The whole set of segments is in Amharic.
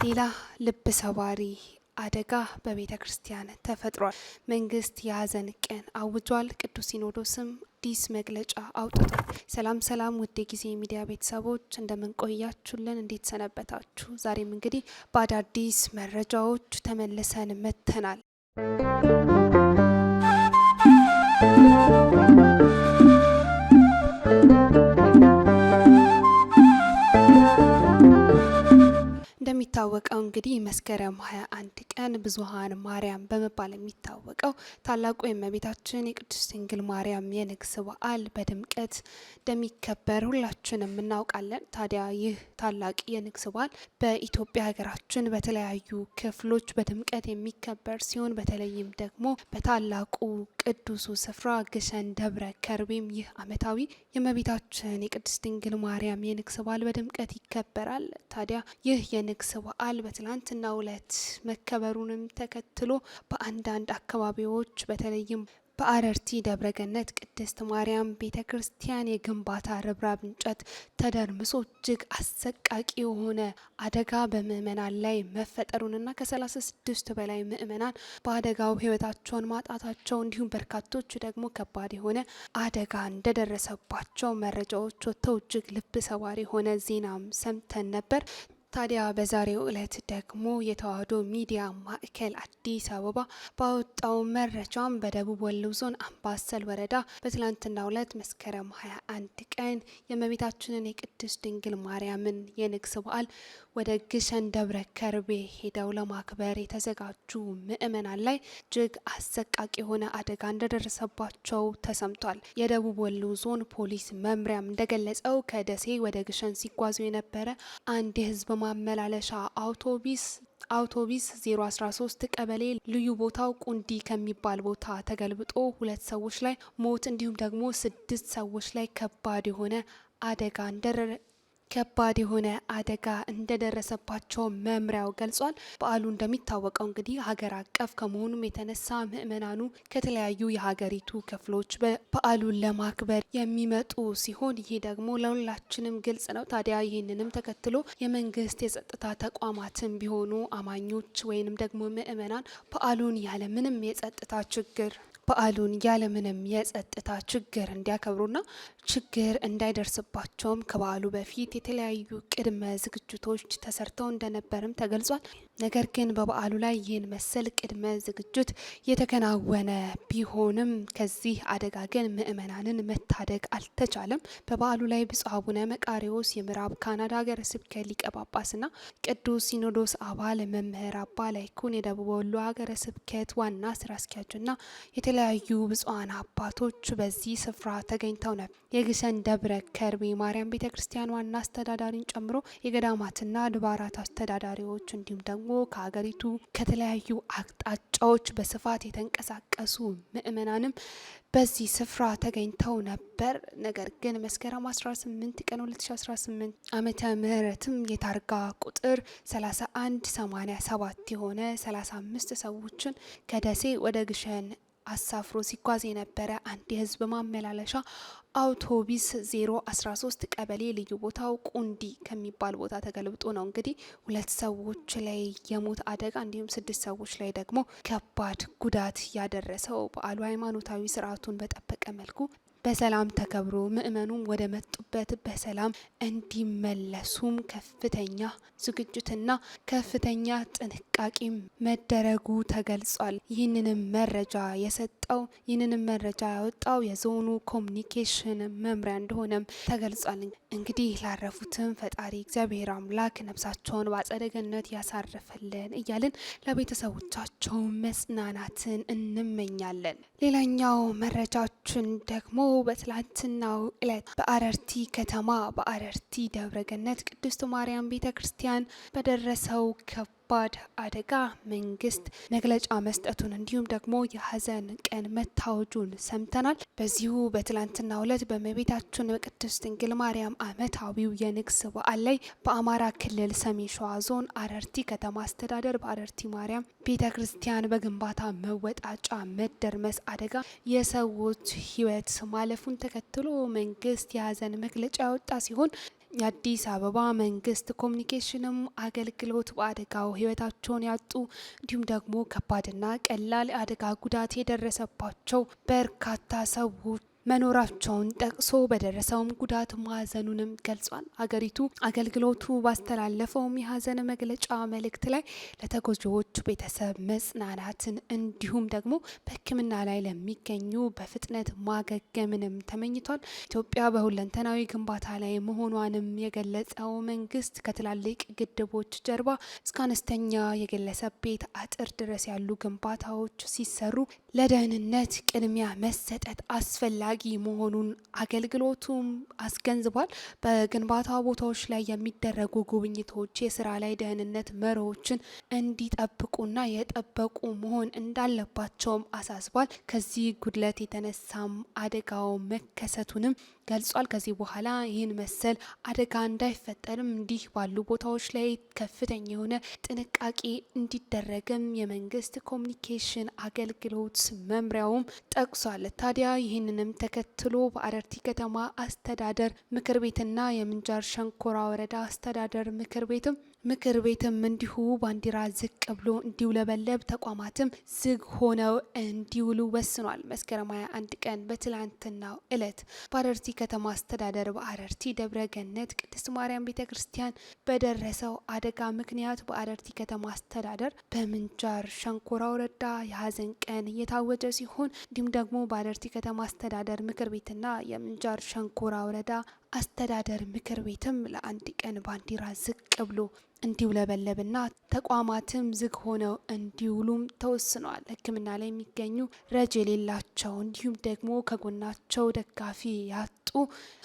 ሌላ ልብ ሰባሪ አደጋ በቤተ ክርስቲያን ተፈጥሯል። መንግስት የሀዘን ቀን አውጇል። ቅዱስ ሲኖዶስም አዲስ መግለጫ አውጥቷል። ሰላም ውድ የጊዜ ሚዲያ ቤተሰቦች እንደምንቆያችሁልን፣ እንዴት ሰነበታችሁ? ዛሬም እንግዲህ በአዳዲስ መረጃዎች ተመልሰን መጥተናል። እንደሚታወቀው እንግዲህ መስከረም 21 ቀን ብዙኃን ማርያም በመባል የሚታወቀው ታላቁ የእመቤታችን የቅድስት ድንግል ማርያም የንግስ በዓል በድምቀት እንደሚከበር ሁላችንም እናውቃለን። ታዲያ ይህ ታላቅ የንግስ በዓል በኢትዮጵያ ሀገራችን በተለያዩ ክፍሎች በድምቀት የሚከበር ሲሆን በተለይም ደግሞ በታላቁ ቅዱሱ ስፍራ ግሸን ደብረ ከርቤም ይህ ዓመታዊ የእመቤታችን የቅድስት ድንግል ማርያም የንግስ በዓል በድምቀት ይከበራል። ታዲያ ይህ የንግስ በዓል በትላንትናው ዕለት መከበሩንም ተከትሎ በአንዳንድ አካባቢዎች በተለይም በአረርቲ ደብረገነት ቅድስት ማርያም ቤተ ክርስቲያን የግንባታ ርብራብ እንጨት ተደርምሶ እጅግ አሰቃቂ የሆነ አደጋ በምዕመናን ላይ መፈጠሩንና ከ36 በላይ ምዕመናን በአደጋው ሕይወታቸውን ማጣታቸው እንዲሁም በርካቶች ደግሞ ከባድ የሆነ አደጋ እንደደረሰባቸው መረጃዎች ወጥተው እጅግ ልብ ሰባሪ የሆነ ዜናም ሰምተን ነበር። ታዲያ በዛሬው ዕለት ደግሞ የተዋሕዶ ሚዲያ ማዕከል አዲስ አበባ ባወጣው መረጃም በደቡብ ወሎ ዞን አምባሰል ወረዳ በትላንትናው ዕለት መስከረም 21 ቀን የእመቤታችንን የቅድስት ድንግል ማርያምን የንግስ በዓል ወደ ግሸን ደብረ ከርቤ ሄደው ለማክበር የተዘጋጁ ምዕመናን ላይ እጅግ አሰቃቂ የሆነ አደጋ እንደደረሰባቸው ተሰምቷል። የደቡብ ወሎ ዞን ፖሊስ መምሪያም እንደገለጸው ከደሴ ወደ ግሸን ሲጓዙ የነበረ አንድ የህዝብ ማመላለሻ አውቶቢስ 013 ቀበሌ ልዩ ቦታው ቁንዲ ከሚባል ቦታ ተገልብጦ 2 ሰዎች ላይ ሞት እንዲሁም ደግሞ 6 ሰዎች ላይ ከባድ የሆነ አደጋ እንደደረሰባቸው መምሪያው ገልጿል። በዓሉ እንደሚታወቀው እንግዲህ ሀገር አቀፍ ከመሆኑም የተነሳ ምዕመናኑ ከተለያዩ የሀገሪቱ ክፍሎች በዓሉን ለማክበር የሚመጡ ሲሆን ይህ ደግሞ ለሁላችንም ግልጽ ነው። ታዲያ ይህንንም ተከትሎ የመንግስት የጸጥታ ተቋማትን ቢሆኑ አማኞች ወይንም ደግሞ ምዕመናን በዓሉን ያለምንም የጸጥታ ችግር እንዲያከብሩና ችግር እንዳይደርስባቸውም ከበዓሉ በፊት የተለያዩ ቅድመ ዝግጅቶች ተሰርተው እንደነበርም ተገልጿል። ነገር ግን በበዓሉ ላይ ይህን መሰል ቅድመ ዝግጅት የተከናወነ ቢሆንም ከዚህ አደጋ ግን ምዕመናንን መታደግ አልተቻለም። በበዓሉ ላይ ብፁዕ አቡነ መቃርዮስ የምዕራብ ካናዳ ሀገረ ስብከት ሊቀ ጳጳስና ቅዱስ ሲኖዶስ አባል መምህር አባ ላይኩን የደቡብ ወሎ ሀገረ ስብከት ዋና ስራ አስኪያጅና የተለያዩ ብፁዓን አባቶች በዚህ ስፍራ ተገኝተው ነበር። የግሸን ደብረ ከርቤ ማርያም ቤተ ክርስቲያን ዋና አስተዳዳሪን ጨምሮ የገዳማትና አድባራት አስተዳዳሪዎች እንዲሁም ደግሞ ከሀገሪቱ ከተለያዩ አቅጣጫዎች በስፋት የተንቀሳቀሱ ምዕመናንም በዚህ ስፍራ ተገኝተው ነበር። ነገር ግን መስከረም 18 ቀን 2018 ዓመተ ምህረትም የታርጋ ቁጥር 3187 የሆነ 35 ሰዎችን ከደሴ ወደ ግሸን አሳፍሮ ሲጓዝ የነበረ አንድ የህዝብ ማመላለሻ አውቶቢስ 013 ቀበሌ ልዩ ቦታው ቁንዲ ከሚባል ቦታ ተገልብጦ ነው እንግዲህ 2 ሰዎች ላይ የሞት አደጋ እንዲሁም 6 ሰዎች ላይ ደግሞ ከባድ ጉዳት ያደረሰው። በዓሉ ሃይማኖታዊ ስርዓቱን በጠበቀ መልኩ በሰላም ተከብሮ ምዕመኑም ወደ መጡበት በሰላም እንዲመለሱም ከፍተኛ ዝግጅትና ከፍተኛ ጥንቃቄ መደረጉ ተገልጿል። ይህንንም መረጃ ያወጣው የዞኑ ኮሚኒኬሽን መምሪያ እንደሆነም ተገልጿል። እንግዲህ ላረፉትም ፈጣሪ እግዚአብሔር አምላክ ነፍሳቸውን በአጸደ ገነት ያሳርፍልን እያልን ለቤተሰቦቻቸው መጽናናትን እንመኛለን። ሌላኛው መረጃችን ደግሞ በትላንትናው ዕለት በአረርቲ ከተማ በአረርቲ ደብረገነት ቅድስት ማርያም ቤተ ክርስቲያን በደረሰው ከባድ አደጋ መንግስት መግለጫ መስጠቱን እንዲሁም ደግሞ የሀዘን ቀን መታወጁን ሰምተናል። በዚሁ በትላንትናው ዕለት በእመቤታችን በቅድስት ድንግል ማርያም ዓመታዊው የንግስ በዓል ላይ በአማራ ክልል ሰሜን ሸዋ ዞን አረርቲ ከተማ አስተዳደር በአረርቲ ማርያም ቤተ ክርስቲያን በግንባታ መወጣጫ መደርመስ አደጋ የሰዎች ሕይወት ማለፉን ተከትሎ መንግስት የሀዘን መግለጫ ያወጣ ሲሆን የአዲስ አበባ መንግስት ኮሚኒኬሽንም አገልግሎት በአደጋው ህይወታቸውን ያጡ እንዲሁም ደግሞ ከባድና ቀላል አደጋ ጉዳት የደረሰባቸው በርካታ ሰዎች መኖራቸውን ጠቅሶ በደረሰውም ጉዳት ማዘኑንም ገልጿል። ሀገሪቱ አገልግሎቱ ባስተላለፈውም የሀዘን መግለጫ መልእክት ላይ ለተጎጂዎች ቤተሰብ መጽናናትን እንዲሁም ደግሞ በሕክምና ላይ ለሚገኙ በፍጥነት ማገገምንም ተመኝቷል። ኢትዮጵያ በሁለንተናዊ ግንባታ ላይ መሆኗንም የገለጸው መንግስት ከትላልቅ ግድቦች ጀርባ እስከ አነስተኛ የግለሰብ ቤት አጥር ድረስ ያሉ ግንባታዎች ሲሰሩ ለደህንነት ቅድሚያ መሰጠት አስፈላጊ መሆኑን አገልግሎቱም አስገንዝቧል። በግንባታ ቦታዎች ላይ የሚደረጉ ጉብኝቶች የስራ ላይ ደህንነት መርሆችን እንዲጠብቁና የጠበቁ መሆን እንዳለባቸውም አሳስቧል። ከዚህ ጉድለት የተነሳም አደጋው መከሰቱንም ገልጿል። ከዚህ በኋላ ይህን መሰል አደጋ እንዳይፈጠርም እንዲህ ባሉ ቦታዎች ላይ ከፍተኛ የሆነ ጥንቃቄ እንዲደረግም የመንግስት ኮሚኒኬሽን አገልግሎት መምሪያውም ጠቅሷል። ታዲያ ይህንንም ተከትሎ በአረርቲ ከተማ አስተዳደር ምክር ቤትና የምንጃር ሸንኮራ ወረዳ አስተዳደር ምክር ቤትም እንዲሁ ባንዲራ ዝቅ ብሎ እንዲውለበለብ ተቋማትም ዝግ ሆነው እንዲውሉ ወስኗል። መስከረም 21 ቀን በትላንትናው ዕለት በአረርቲ ከተማ አስተዳደር በአረርቲ ደብረ ገነት ቅድስት ማርያም ቤተክርስቲያን በደረሰው አደጋ ምክንያት በአረርቲ ከተማ አስተዳደር በምንጃር ሸንኮራ ወረዳ የሀዘን ቀን እየታወጀ ሲሆን እንዲሁም ደግሞ በአረርቲ ከተማ አስተዳደር ምክር ቤትና የምንጃር ሸንኮራ ወረዳ አስተዳደር ምክር ቤትም ለአንድ ቀን ባንዲራ ዝቅ ብሎ እንዲውለበለብና ተቋማትም ዝግ ሆነው እንዲውሉም ተወስኗል። ሕክምና ላይ የሚገኙ ረጅ የሌላቸው እንዲሁም ደግሞ ከጎናቸው ደጋፊ ያጡ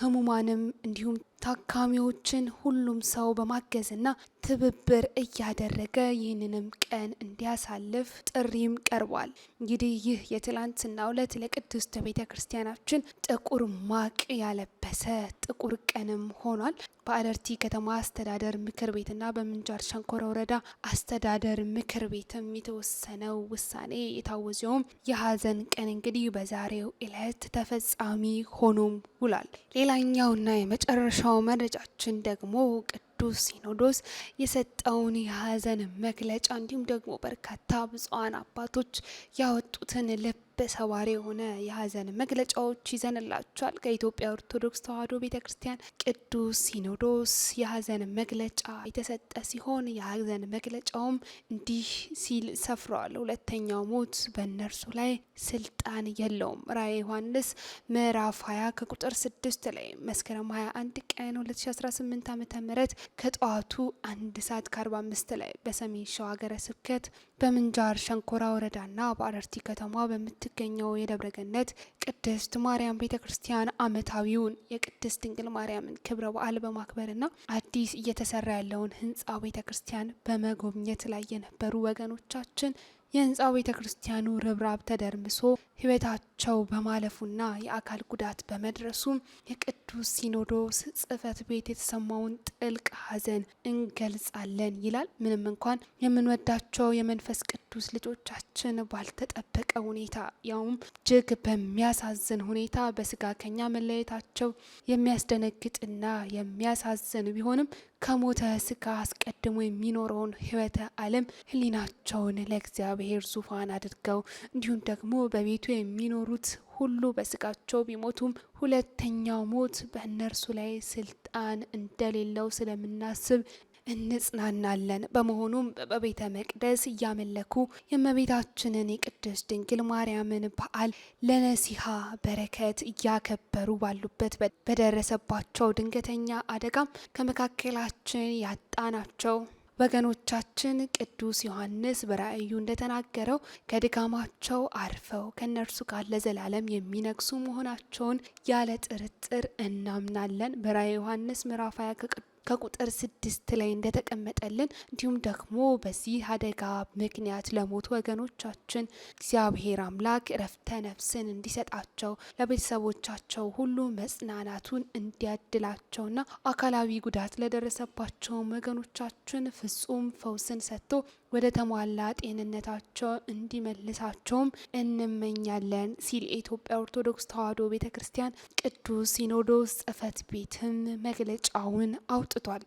ህሙማንም እንዲሁም ታካሚዎችን ሁሉም ሰው በማገዝና ትብብር እያደረገ ይህንንም ቀን እንዲያሳልፍ ጥሪም ቀርቧል። እንግዲህ ይህ የትላንትናው ዕለት ለቅድስት ቤተ ክርስቲያናችን ጥቁር ማቅ ያለበሰ ጥቁር ቀንም ሆኗል። በአረርቲ ከተማ አስተዳደር ምክር ቤትና በምንጃር ሸንኮራ ወረዳ አስተዳደር ምክር ቤትም የተወሰነው ውሳኔ የታወጀውም የሀዘን ቀን እንግዲህ በዛሬው ዕለት ተፈጻሚ ሆኖም ውሏል። ሌላኛውና የመጨረሻው መረጃችን ደግሞ ቅዱስ ሲኖዶስ የሰጠውን የሀዘን መግለጫ እንዲሁም ደግሞ በርካታ ብፁዓን አባቶች ያወጡትን ልብ ሰባሪ የሆነ የሀዘን መግለጫዎች ይዘንላቸዋል። ከኢትዮጵያ ኦርቶዶክስ ተዋሕዶ ቤተክርስቲያን ቅዱስ ሲኖዶስ የሀዘን መግለጫ የተሰጠ ሲሆን የሀዘን መግለጫውም እንዲህ ሲል ሰፍሯል። ሁለተኛው ሞት በእነርሱ ላይ ስልጣን የለውም። ራዕየ ዮሐንስ ምዕራፍ 20 ከቁጥር 6 ላይ መስከረም 21 ቀን 2018 ዓ.ም ከጠዋቱ 1:45 ላይ በሰሜን ሸዋ ሀገረ ስብከት በምንጃር ሸንኮራ ወረዳና በአረርቲ ከተማ በምትገኘው የደብረ ገነት ቅድስት ማርያም ቤተክርስቲያን ዓመታዊውን የቅድስት ድንግል ማርያምን ክብረ በዓል በማክበርና አዲስ እየተሰራ ያለውን ህንጻ ቤተክርስቲያን በመጎብኘት ላይ የነበሩ ወገኖቻችን የህንጻው ቤተክርስቲያኑ ርብራብ ተደርምሶ ህይወታቸው በማለፉና የአካል ጉዳት በመድረሱ የቅዱስ ሲኖዶስ ጽሕፈት ቤት የተሰማውን ጥልቅ ሀዘን እንገልጻለን ይላል። ምንም እንኳን የምንወዳቸው የመንፈስ ቅዱስ ልጆቻችን ባልተጠበቀ ሁኔታ ያውም እጅግ በሚያሳዝን ሁኔታ በስጋ ከኛ መለየታቸው የሚያስደነግጥና የሚያሳዝን ቢሆንም ከሞተ ስጋ አስቀድሞ የሚኖረውን ህይወተ ዓለም ህሊናቸውን ለእግዚአብሔር ዙፋን አድርገው እንዲሁም ደግሞ በቤቱ የሚኖሩት ሁሉ በስጋቸው ቢሞቱም ሁለተኛው ሞት በእነርሱ ላይ ስልጣን እንደሌለው ስለምናስብ እንጽናናለን። በመሆኑም በቤተ መቅደስ እያመለኩ የእመቤታችንን የቅድስት ድንግል ማርያምን በዓል ለነሲሃ በረከት እያከበሩ ባሉበት በደረሰባቸው ድንገተኛ አደጋም ከመካከላችን ያጣናቸው ወገኖቻችን ቅዱስ ዮሐንስ በራእዩ እንደተናገረው ከድካማቸው አርፈው ከነርሱ ጋር ለዘላለም የሚነግሱ መሆናቸውን ያለ ጥርጥር እናምናለን። በራእየ ዮሐንስ ምዕራፍ 20 ከቁጥር 6 ላይ እንደተቀመጠልን እንዲሁም ደግሞ በዚህ አደጋ ምክንያት ለሞቱ ወገኖቻችን እግዚአብሔር አምላክ እረፍተ ነፍስን እንዲሰጣቸው ለቤተሰቦቻቸው ሁሉ መጽናናቱን እንዲያድላቸውና አካላዊ ጉዳት ለደረሰባቸው ወገኖቻችን ፍጹም ፈውስን ሰጥቶ ወደ ተሟላ ጤንነታቸው እንዲመልሳቸውም እንመኛለን ሲል የኢትዮጵያ ኦርቶዶክስ ተዋሕዶ ቤተክርስቲያን ቅዱስ ሲኖዶስ ጽሕፈት ቤትም መግለጫውን አውጥቷል።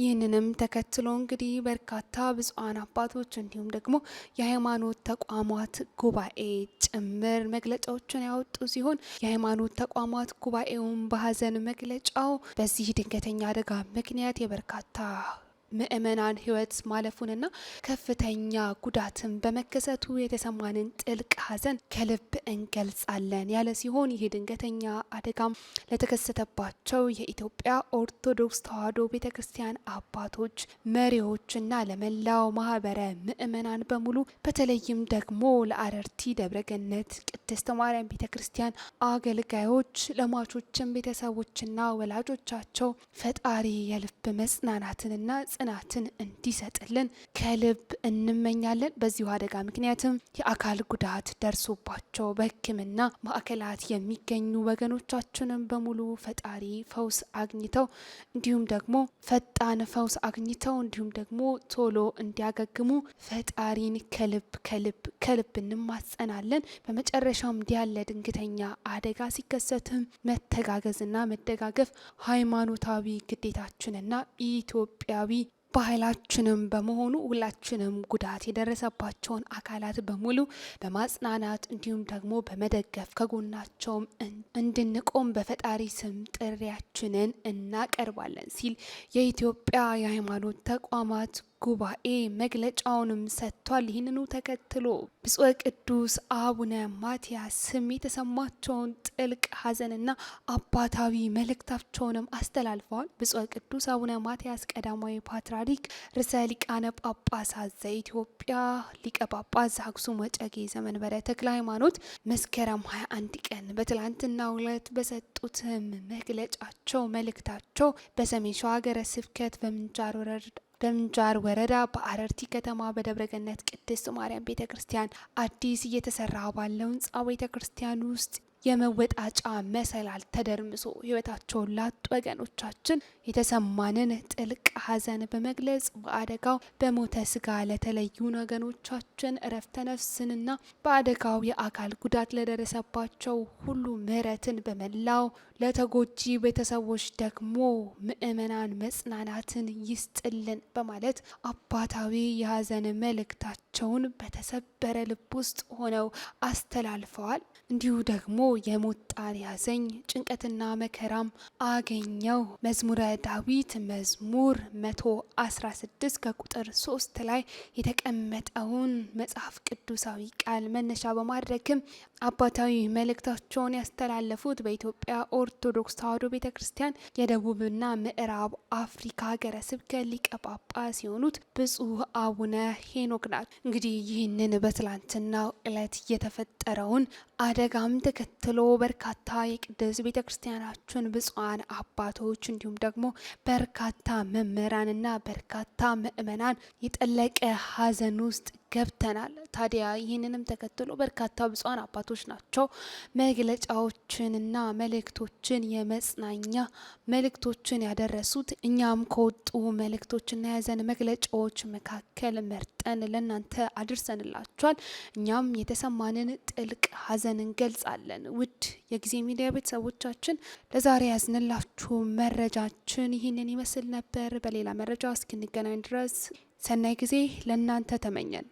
ይህንንም ተከትሎ እንግዲህ በርካታ ብፁዓን አባቶች እንዲሁም ደግሞ የሃይማኖት ተቋማት ጉባኤ ጭምር መግለጫዎችን ያወጡ ሲሆን የሃይማኖት ተቋማት ጉባኤውን በሀዘን መግለጫው በዚህ ድንገተኛ አደጋ ምክንያት የበርካታ ምእመናን ሕይወት ማለፉንና ከፍተኛ ጉዳትን በመከሰቱ የተሰማንን ጥልቅ ሐዘን ከልብ እንገልጻለን ያለ ሲሆን ይህ ድንገተኛ አደጋም ለተከሰተባቸው የኢትዮጵያ ኦርቶዶክስ ተዋሕዶ ቤተክርስቲያን አባቶች፣ መሪዎችና ለመላው ማህበረ ምእመናን በሙሉ በተለይም ደግሞ ለአረርቲ ደብረገነት ቅድስት ማርያም ቤተክርስቲያን አገልጋዮች፣ ለሟቾችን ቤተሰቦችና ወላጆቻቸው ፈጣሪ የልብ መጽናናትንና ጽናትን እንዲሰጥልን ከልብ እንመኛለን። በዚሁ አደጋ ምክንያትም የአካል ጉዳት ደርሶባቸው በሕክምና ማዕከላት የሚገኙ ወገኖቻችንን በሙሉ ፈጣሪ ፈውስ አግኝተው እንዲሁም ደግሞ ፈጣን ፈውስ አግኝተው እንዲሁም ደግሞ ቶሎ እንዲያገግሙ ፈጣሪን ከልብ እንማጸናለን። በመጨረሻም እንዲህ ያለ ድንገተኛ አደጋ ሲከሰትም መተጋገዝና መደጋገፍ ሃይማኖታዊ ግዴታችንና ኢትዮጵያዊ ባህላችንም በመሆኑ ሁላችንም ጉዳት የደረሰባቸውን አካላት በሙሉ በማጽናናት እንዲሁም ደግሞ በመደገፍ ከጎናቸውም እንድንቆም በፈጣሪ ስም ጥሪያችንን እናቀርባለን ሲል የኢትዮጵያ የሃይማኖት ተቋማት ጉባኤ መግለጫውንም ሰጥቷል። ይህንኑ ተከትሎ ብፁዕ ቅዱስ አቡነ ማትያስም የተሰማቸውን ጥልቅ ሐዘንና አባታዊ መልእክታቸውንም አስተላልፈዋል። ብፁዕ ቅዱስ አቡነ ማትያስ ቀዳማዊ ፓትርያርክ ርዕሰ ሊቃነ ጳጳሳት ዘኢትዮጵያ ሊቀ ጳጳስ ዘአክሱም ወዕጨጌ ዘመንበረ ተክለ ሃይማኖት መስከረም 21 ቀን በትላንትናው ዕለት በሰጡትም መግለጫቸው መልእክታቸው በሰሜን ሸዋ ሀገረ ስብከት በምንጃር ወረዳ በአረርቲ ከተማ በደብረገነት ቅድስት ማርያም ቤተክርስቲያን አዲስ እየተሰራ ባለው ህንጻ ቤተክርስቲያን ውስጥ የመወጣጫ መሰላል ተደርምሶ ህይወታቸውን ላጡ ወገኖቻችን የተሰማንን ጥልቅ ሐዘን በመግለጽ በአደጋው በሞተ ስጋ ለተለዩ ወገኖቻችን እረፍተ ነፍስንና በአደጋው የአካል ጉዳት ለደረሰባቸው ሁሉ ምሕረትን በመላው ለተጎጂ ቤተሰቦች ደግሞ ምእመናን መጽናናትን ይስጥልን በማለት አባታዊ የሐዘን መልእክታቸውን በተሰበረ ልብ ውስጥ ሆነው አስተላልፈዋል። እንዲሁ ደግሞ የሞት ጣር ያዘኝ ጭንቀትና መከራም አገኘው መዝሙረ ዳዊት መዝሙር 116 ከቁጥር 3 ላይ የተቀመጠውን መጽሐፍ ቅዱሳዊ ቃል መነሻ በማድረግም አባታዊ መልእክታቸውን ያስተላለፉት በኢትዮጵያ ኦርቶዶክስ ተዋሕዶ ቤተክርስቲያን የደቡብና ምዕራብ አፍሪካ ሀገረ ስብከት ሊቀ ጳጳስ የሆኑት ብፁዕ አቡነ ሄኖክ ናቸው። እንግዲህ ይህንን በትላንትናው ዕለት የተፈጠረውን አደጋም ተከትሎ በርካታ የቅድስት ቤተክርስቲያናችን ብፁዓን አባቶች እንዲሁም ደግሞ በርካታ መምህራንና በርካታ ምእመናን የጠለቀ ሐዘን ውስጥ ገብተናል። ታዲያ ይህንንም ተከትሎ በርካታ ብፁዓን አባቶች ናቸው መግለጫዎችንና መልእክቶችን የመጽናኛ መልእክቶችን ያደረሱት። እኛም ከወጡ መልእክቶችና የሐዘን መግለጫዎች መካከል መርጠን ለእናንተ አድርሰንላችኋል። እኛም የተሰማንን ጥልቅ ሐዘን እንገልጻለን። ውድ የጊዜ ሚዲያ ቤተሰቦቻችን ለዛሬ ያዝንላችሁ መረጃችን ይህንን ይመስል ነበር። በሌላ መረጃ እስክንገናኝ ድረስ ሰናይ ጊዜ ለእናንተ ተመኘን።